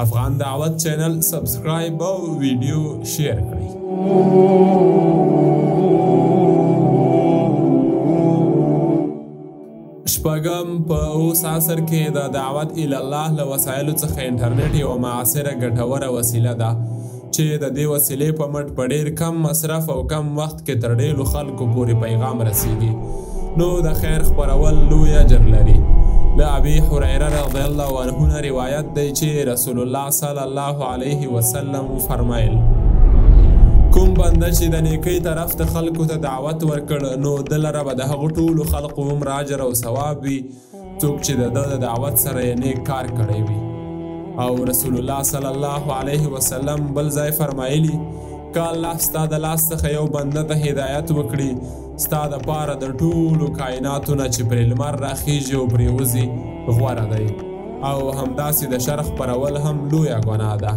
افغان دعوت چینل سبسکرایب او ویډیو شیر کړئ. شپږم، په اوس عصر کې د دعوت الی الله له وسایلو څخه انټرنیټ یوه معاصره ګټوره وسیله ده چې د دې وسیلې په مټ په ډېر کم مصرف او کم وخت کې تر ډېرو خلکو پورې پیغام رسیږي. نو د خیر خپرول لوی اجر لري. له ابي هريره رضی الله عنه نه روایت دی چې رسول الله صلی الله علیه وسلم فرمایل: کوم بنده چې د نیکۍ طرف ته خلکو ته دعوت ورکړ نو د لره به د هغو ټولو خلقو عمر اجر او ثواب وي څوک چې د دعوت سره یې نیک کار کړی وي. او رسول الله صلی الله علیه وسلم بل ځای فرمایلی: که الله ستا د لاس څخه یو بنده ته هدایت وکړي ستا دپاره د ټولو کائناتو نه چې پرې لمر راخیږي او پرې وځي غوره دی. او همداسې د شر خپرول هم لویه ګناه ده.